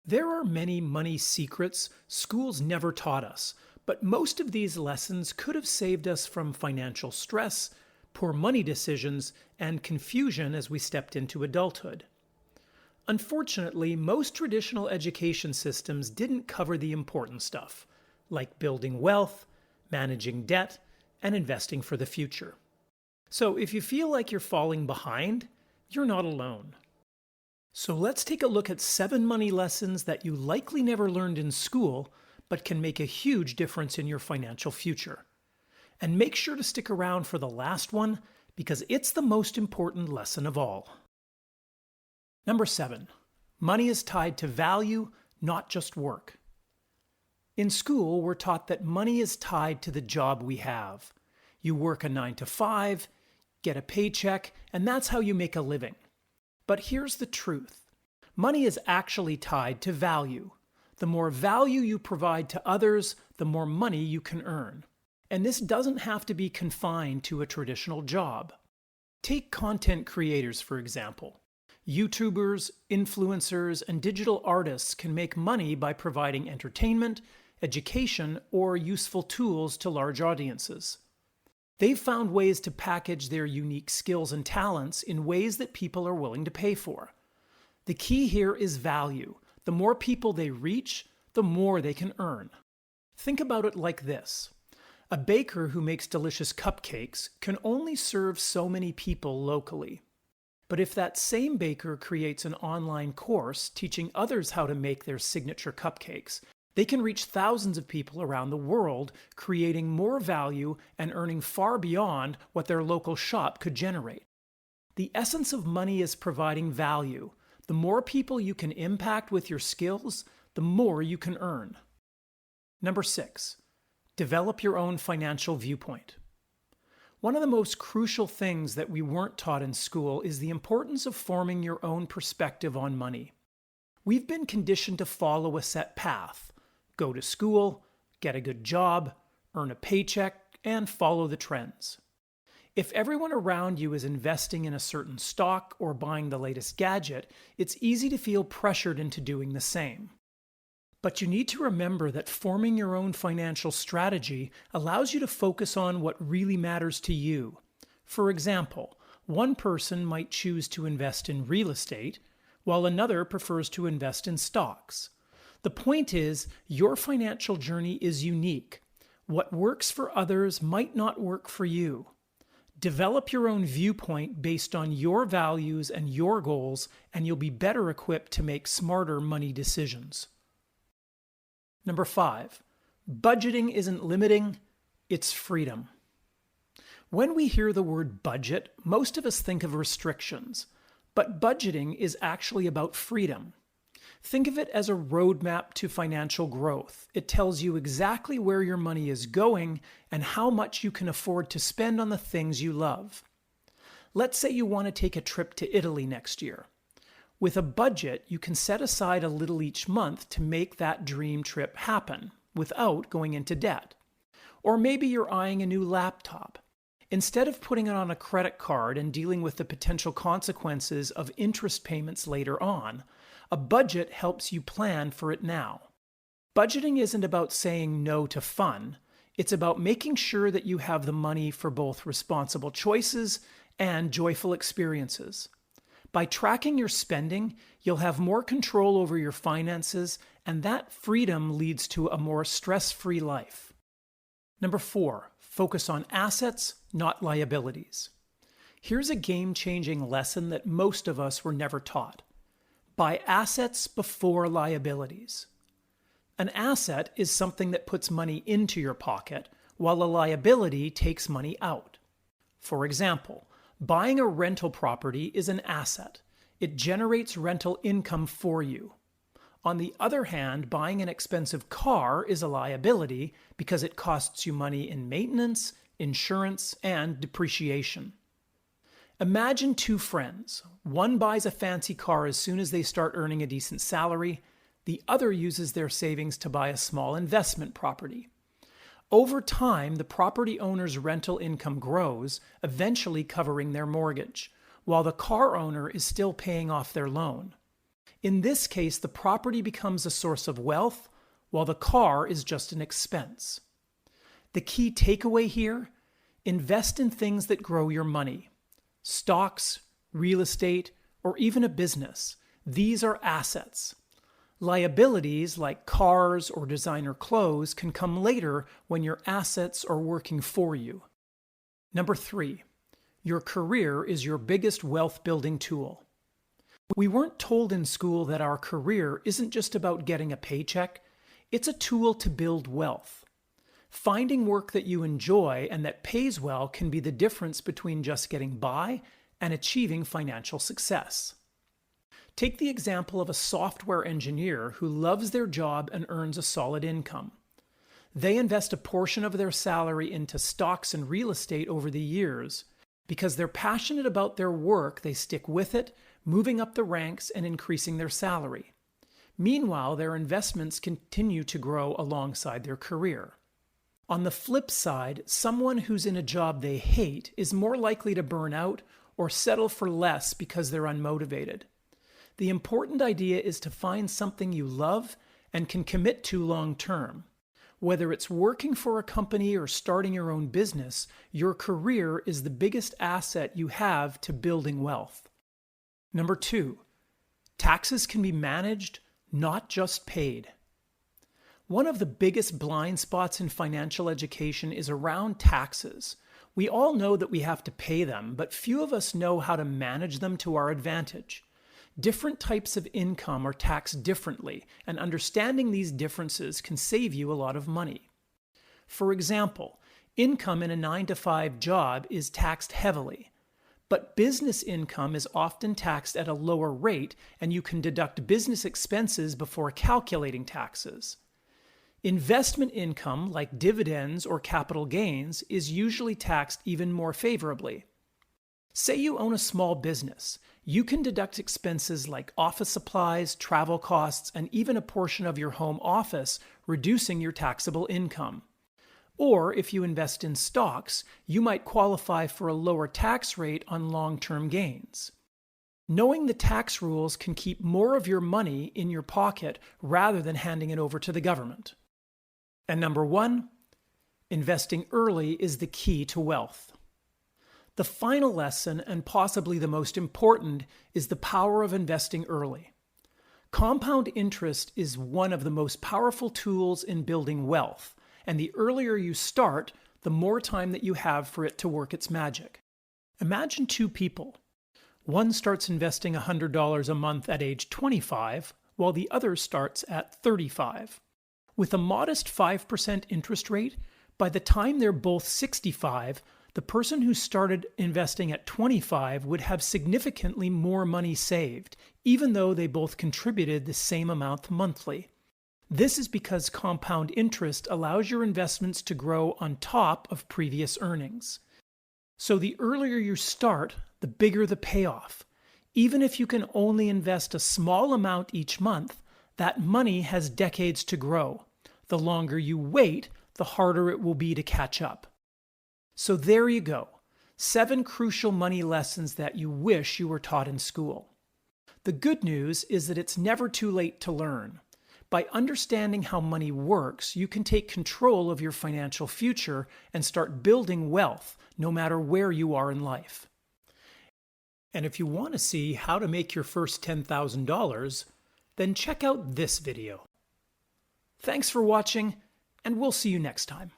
There are many money secrets schools never taught us, but most of these lessons could have saved us from financial stress, poor money decisions, and confusion as we stepped into adulthood. Unfortunately, most traditional education systems didn't cover the important stuff, like building wealth, managing debt, and investing for the future. So if you feel like you're falling behind, you're not alone. So let's take a look at 7 money lessons that you likely never learned in school, but can make a huge difference in your financial future. And make sure to stick around for the last one, because it's the most important lesson of all. Number 7. Money is tied to value, not just work. In school, we're taught that money is tied to the job we have. You work a 9 to 5, get a paycheck, and that's how you make a living. But here's the truth. Money is actually tied to value. The more value you provide to others, the more money you can earn. And this doesn't have to be confined to a traditional job. Take content creators, for example. YouTubers, influencers, and digital artists can make money by providing entertainment, education, or useful tools to large audiences. They've found ways to package their unique skills and talents in ways that people are willing to pay for. The key here is value. The more people they reach, the more they can earn. Think about it like this. A baker who makes delicious cupcakes can only serve so many people locally. But if that same baker creates an online course teaching others how to make their signature cupcakes, they can reach thousands of people around the world, creating more value and earning far beyond what their local shop could generate. The essence of money is providing value. The more people you can impact with your skills, the more you can earn. Number 6, develop your own financial viewpoint. One of the most crucial things that we weren't taught in school is the importance of forming your own perspective on money. We've been conditioned to follow a set path. Go to school, get a good job, earn a paycheck, and follow the trends. If everyone around you is investing in a certain stock or buying the latest gadget, it's easy to feel pressured into doing the same. But you need to remember that forming your own financial strategy allows you to focus on what really matters to you. For example, one person might choose to invest in real estate, while another prefers to invest in stocks. The point is, your financial journey is unique. What works for others might not work for you. Develop your own viewpoint based on your values and your goals, and you'll be better equipped to make smarter money decisions. Number 5, budgeting isn't limiting, it's freedom. When we hear the word budget, most of us think of restrictions, but budgeting is actually about freedom. Think of it as a roadmap to financial growth. It tells you exactly where your money is going and how much you can afford to spend on the things you love. Let's say you want to take a trip to Italy next year. With a budget, you can set aside a little each month to make that dream trip happen without going into debt. Or maybe you're eyeing a new laptop. Instead of putting it on a credit card and dealing with the potential consequences of interest payments later on, a budget helps you plan for it now. Budgeting isn't about saying no to fun. It's about making sure that you have the money for both responsible choices and joyful experiences. By tracking your spending, you'll have more control over your finances, and that freedom leads to a more stress-free life. Number 4, focus on assets, not liabilities. Here's a game-changing lesson that most of us were never taught. Buy assets before liabilities. An asset is something that puts money into your pocket, while a liability takes money out. For example, buying a rental property is an asset. It generates rental income for you. On the other hand, buying an expensive car is a liability because it costs you money in maintenance, insurance, and depreciation. Imagine 2 friends. One buys a fancy car as soon as they start earning a decent salary. The other uses their savings to buy a small investment property. Over time, the property owner's rental income grows, eventually covering their mortgage, while the car owner is still paying off their loan. In this case, the property becomes a source of wealth, while the car is just an expense. The key takeaway here: invest in things that grow your money. Stocks, real estate, or even a business. These are assets. Liabilities like cars or designer clothes can come later when your assets are working for you. Number 3, your career is your biggest wealth-building tool. We weren't told in school that our career isn't just about getting a paycheck, it's a tool to build wealth. Finding work that you enjoy and that pays well can be the difference between just getting by and achieving financial success. Take the example of a software engineer who loves their job and earns a solid income. They invest a portion of their salary into stocks and real estate over the years. Because they're passionate about their work, they stick with it, moving up the ranks and increasing their salary. Meanwhile, their investments continue to grow alongside their career. On the flip side, someone who's in a job they hate is more likely to burn out or settle for less because they're unmotivated. The important idea is to find something you love and can commit to long term. Whether it's working for a company or starting your own business, your career is the biggest asset you have to building wealth. Number 2, taxes can be managed, not just paid. One of the biggest blind spots in financial education is around taxes. We all know that we have to pay them, but few of us know how to manage them to our advantage. Different types of income are taxed differently, and understanding these differences can save you a lot of money. For example, income in a 9-to-5 job is taxed heavily, but business income is often taxed at a lower rate, and you can deduct business expenses before calculating taxes. Investment income, like dividends or capital gains, is usually taxed even more favorably. Say you own a small business. You can deduct expenses like office supplies, travel costs, and even a portion of your home office, reducing your taxable income. Or if you invest in stocks, you might qualify for a lower tax rate on long-term gains. Knowing the tax rules can keep more of your money in your pocket rather than handing it over to the government. And number 1, investing early is the key to wealth. The final lesson, and possibly the most important, is the power of investing early. Compound interest is one of the most powerful tools in building wealth, and the earlier you start, the more time that you have for it to work its magic. Imagine 2 people. One starts investing $100 a month at age 25, while the other starts at 35. With a modest 5% interest rate, by the time they're both 65, the person who started investing at 25 would have significantly more money saved, even though they both contributed the same amount monthly. This is because compound interest allows your investments to grow on top of previous earnings. So the earlier you start, the bigger the payoff. Even if you can only invest a small amount each month, that money has decades to grow. The longer you wait, the harder it will be to catch up. So there you go, 7 crucial money lessons that you wish you were taught in school. The good news is that it's never too late to learn. By understanding how money works, you can take control of your financial future and start building wealth no matter where you are in life. And if you want to see how to make your first $10,000, then check out this video. Thanks for watching, and we'll see you next time.